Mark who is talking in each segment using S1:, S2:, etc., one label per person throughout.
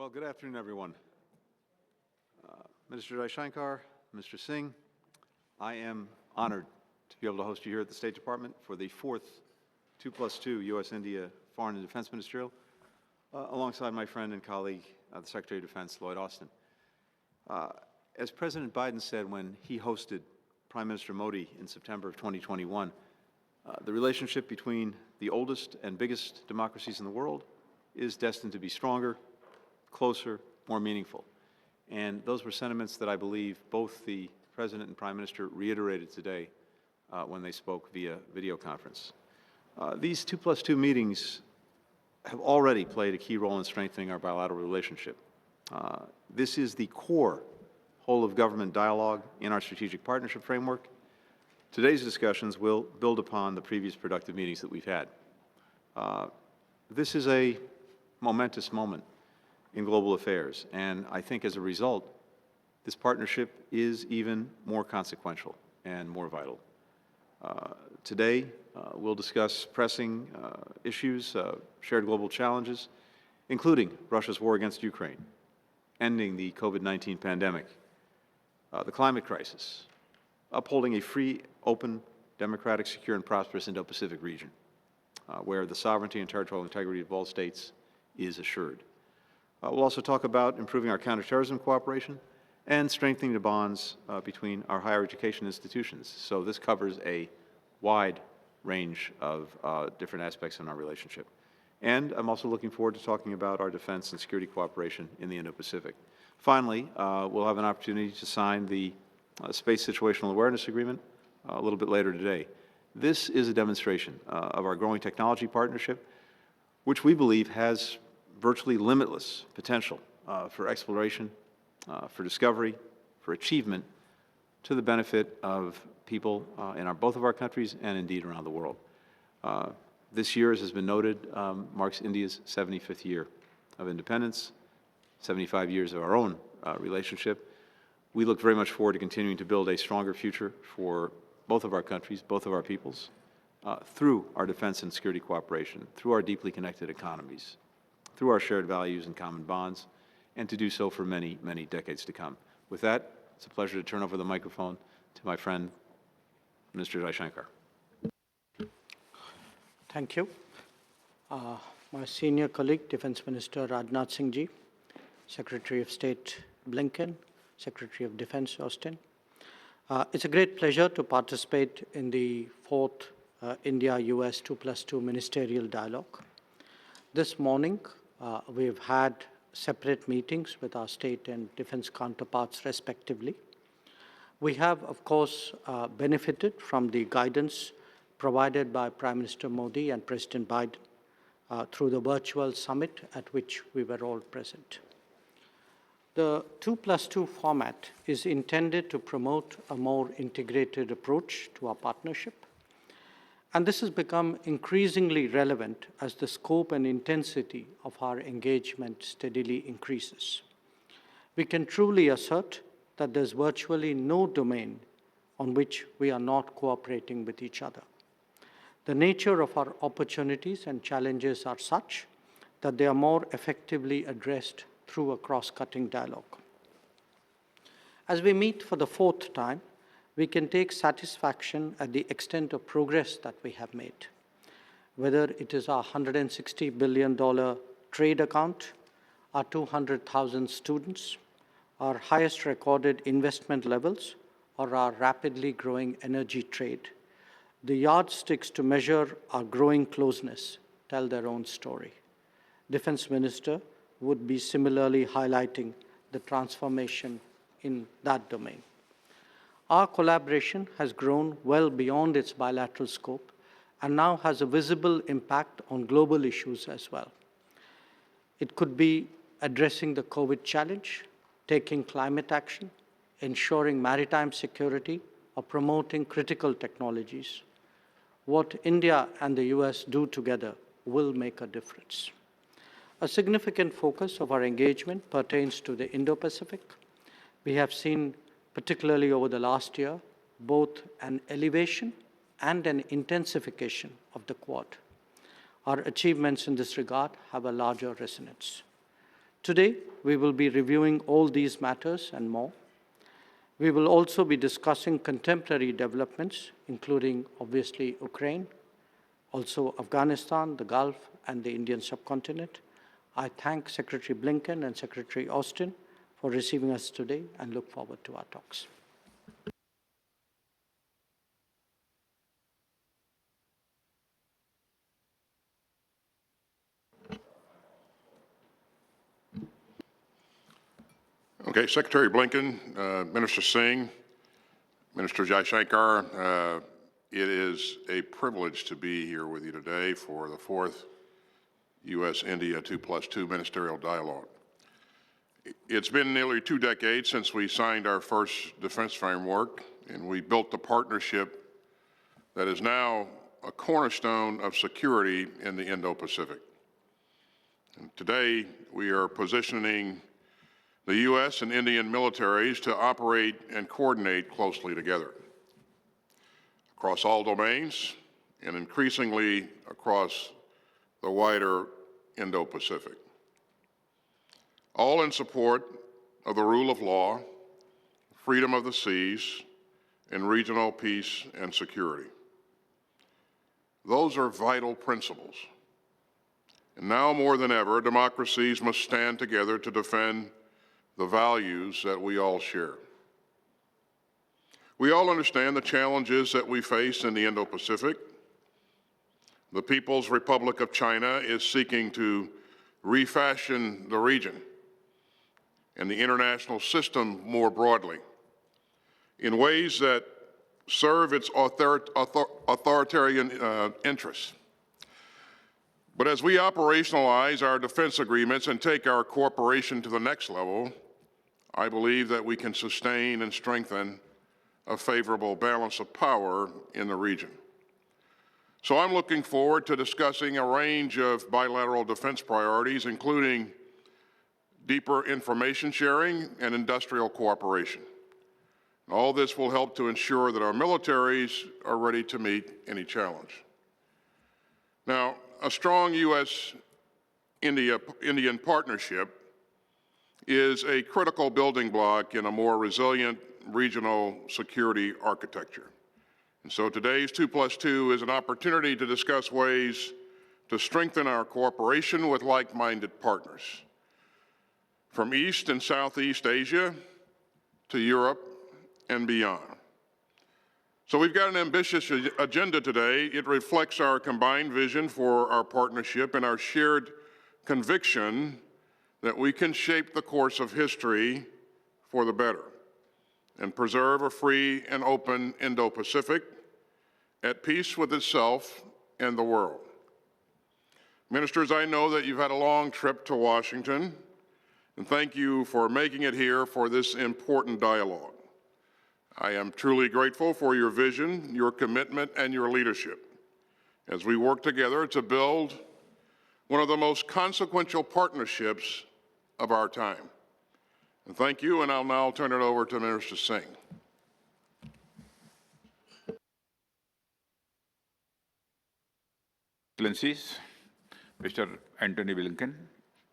S1: Well, good afternoon, everyone. Minister Jaishankar, Mr. Singh, I am honored to be able to host you here at the State Department for the fourth 2+2 U.S.-India Foreign and Defense Ministerial, alongside my friend and colleague, the Secretary of Defense, Lloyd Austin. As President Biden said when he hosted Prime Minister Modi in September of 2021, the relationship between the oldest and biggest democracies in the world is destined to be stronger, closer, more meaningful. And those were sentiments that I believe both the President and Prime Minister reiterated today when they spoke via video conference. These 2+2 meetings have already played a key role in strengthening our bilateral relationship. This is the core whole-of-government dialogue in our strategic partnership framework. Today's discussions will build upon the previous productive meetings that we've had. This is a momentous moment in global affairs, and I think as a result, this partnership is even more consequential and more vital. Today, we'll discuss pressing issues, shared global challenges, including Russia's war against Ukraine, ending the COVID-19 pandemic, the climate crisis, upholding a free, open, democratic, secure, and prosperous Indo-Pacific region, where the sovereignty and territorial integrity of all states is assured. We'll also talk about improving our counterterrorism cooperation and strengthening the bonds between our higher education institutions. So this covers a wide range of different aspects in our relationship. And I'm also looking forward to talking about our defense and security cooperation in the Indo-Pacific. Finally, we'll have an opportunity to sign the Space Situational Awareness Agreement a little bit later today. This is a demonstration of our growing technology partnership, which we believe has virtually limitless potential for exploration, for discovery, for achievement, to the benefit of people in both of our countries and indeed around the world. This year, as has been noted, marks India's 75th year of independence, 75 years of our own relationship. We look very much forward to continuing to build a stronger future for both of our countries, both of our peoples, through our defense and security cooperation, through our deeply connected economies, through our shared values and common bonds, and to do so for many, many decades to come. With that, it's a pleasure to turn over the microphone to my friend, Minister Jaishankar.
S2: Thank you. My senior colleague, Defense Minister Rajnath Singh Ji, Secretary of State Blinken, Secretary of Defense Austin. It's a great pleasure to participate in the fourth India-US 2+2 ministerial dialogue. This morning, we've had separate meetings with our state and defense counterparts respectively. We have, of course, benefited from the guidance provided by Prime Minister Modi and President Biden through the virtual summit at which we were all present. The 2+2 format is intended to promote a more integrated approach to our partnership. And this has become increasingly relevant as the scope and intensity of our engagement steadily increases. We can truly assert that there's virtually no domain on which we are not cooperating with each other. The nature of our opportunities and challenges are such that they are more effectively addressed through a cross-cutting dialogue. As we meet for the fourth time, we can take satisfaction at the extent of progress that we have made, whether it is our $160 billion trade account, our 200,000 students, our highest recorded investment levels, or our rapidly growing energy trade. The yardsticks to measure our growing closeness tell their own story. Defense Minister would be similarly highlighting the transformation in that domain. Our collaboration has grown well beyond its bilateral scope and now has a visible impact on global issues as well. It could be addressing the COVID challenge, taking climate action, ensuring maritime security, or promoting critical technologies. What India and the US do together will make a difference. A significant focus of our engagement pertains to the Indo-Pacific. We have seen, particularly over the last year, both an elevation and an intensification of the Quad. Our achievements in this regard have a larger resonance. Today, we will be reviewing all these matters and more. We will also be discussing contemporary developments, including, obviously, Ukraine, also Afghanistan, the Gulf, and the Indian subcontinent. I thank Secretary Blinken and Secretary Austin for receiving us today and look forward to our talks.
S3: Okay, Secretary Blinken, Minister Singh, Minister Jaishankar, it is a privilege to be here with you today for the fourth U.S.-India 2+2 ministerial dialogue. It's been nearly 2 decades since we signed our first defense framework, and we built a partnership that is now a cornerstone of security in the Indo-Pacific. And today, we are positioning the U.S. and Indian militaries to operate and coordinate closely together across all domains and increasingly across the wider Indo-Pacific, all in support of the rule of law, freedom of the seas, and regional peace and security. Those are vital principles. And now more than ever, democracies must stand together to defend the values that we all share. We all understand the challenges that we face in the Indo-Pacific. The People's Republic of China is seeking to refashion the region and the international system more broadly in ways that serve its authoritarian interests. But as we operationalize our defense agreements and take our cooperation to the next level, I believe that we can sustain and strengthen a favorable balance of power in the region. So I'm looking forward to discussing a range of bilateral defense priorities, including deeper information sharing and industrial cooperation. All this will help to ensure that our militaries are ready to meet any challenge. Now, a strong U.S.-Indian partnership is a critical building block in a more resilient regional security architecture. And so today's 2+2 is an opportunity to discuss ways to strengthen our cooperation with like-minded partners, from East and Southeast Asia to Europe and beyond. So we've got an ambitious agenda today. It reflects our combined vision for our partnership and our shared conviction that we can shape the course of history for the better and preserve a free and open Indo-Pacific at peace with itself and the world. Ministers, I know that you've had a long trip to Washington, and thank you for making it here for this important dialogue. I am truly grateful for your vision, your commitment, and your leadership as we work together to build one of the most consequential partnerships of our time. And thank you, and I'll now turn it over to Minister Singh.
S4: Excellencies, Mr. Antony Blinken,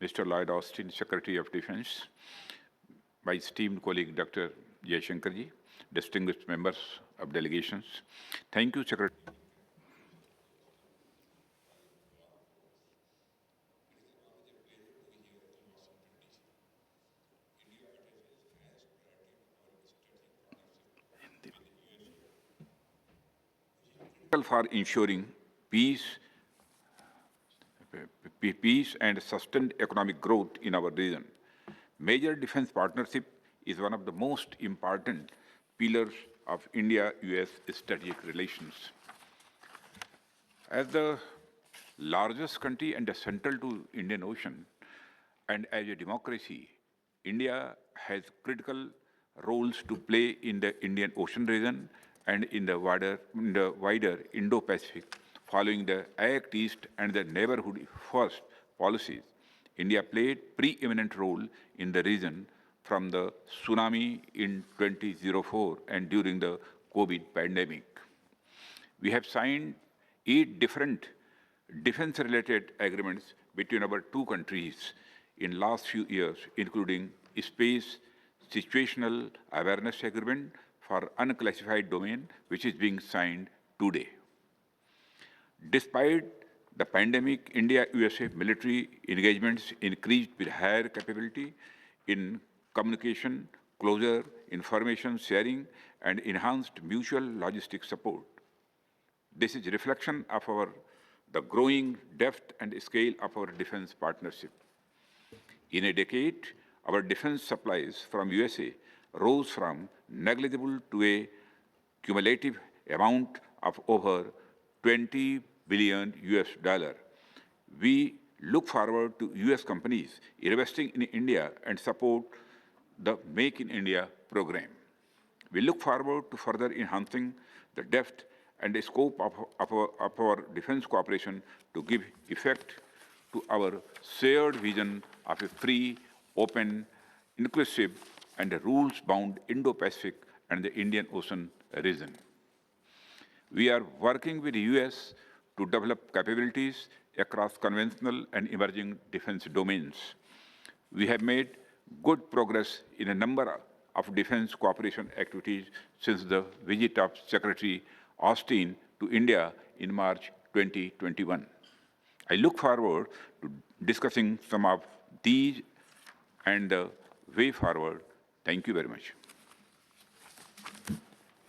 S4: Mr. Lloyd Austin, Secretary of Defense, my esteemed colleague Dr. Jaishankar ji, distinguished members of delegations. Thank you, Secretary. For ensuring peace and sustained economic growth in our region. Major defense partnership is one of the most important pillars of India-US strategic relations. As the largest country and central to Indian Ocean, and as a democracy, India has critical roles to play in the Indian Ocean region and in the wider Indo-Pacific. Following the Act East and the Neighborhood First policies, India played preeminent role in the region from the tsunami in 2004 and during the COVID pandemic. We have signed 8 different defense-related agreements between our two countries, in last few years, including Space Situational Awareness Agreement for Unclassified Domain, which is being signed today. Despite the pandemic, India-USA military engagements increased with higher capability in communication, closer information sharing, and enhanced mutual logistics support. This is a reflection of the growing depth and scale of our defense partnership. In a decade, our defense supplies from USA rose from negligible to a cumulative amount of over $20 billion US. We look forward to US companies investing in India and support the Make in India program. We look forward to further enhancing the depth and the scope of our defense cooperation to give effect to our shared vision of a free, open, inclusive, and rules-bound Indo-Pacific and the Indian Ocean region. We are working with the US to develop capabilities across conventional and emerging defense domains. We have made good progress in a number of defense cooperation activities since the visit of Secretary Austin to India in March 2021. I look forward to discussing some of these and the way forward. Thank you very much.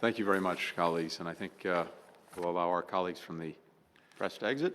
S1: Thank you very much, colleagues, and I think we'll allow our colleagues from the press to exit.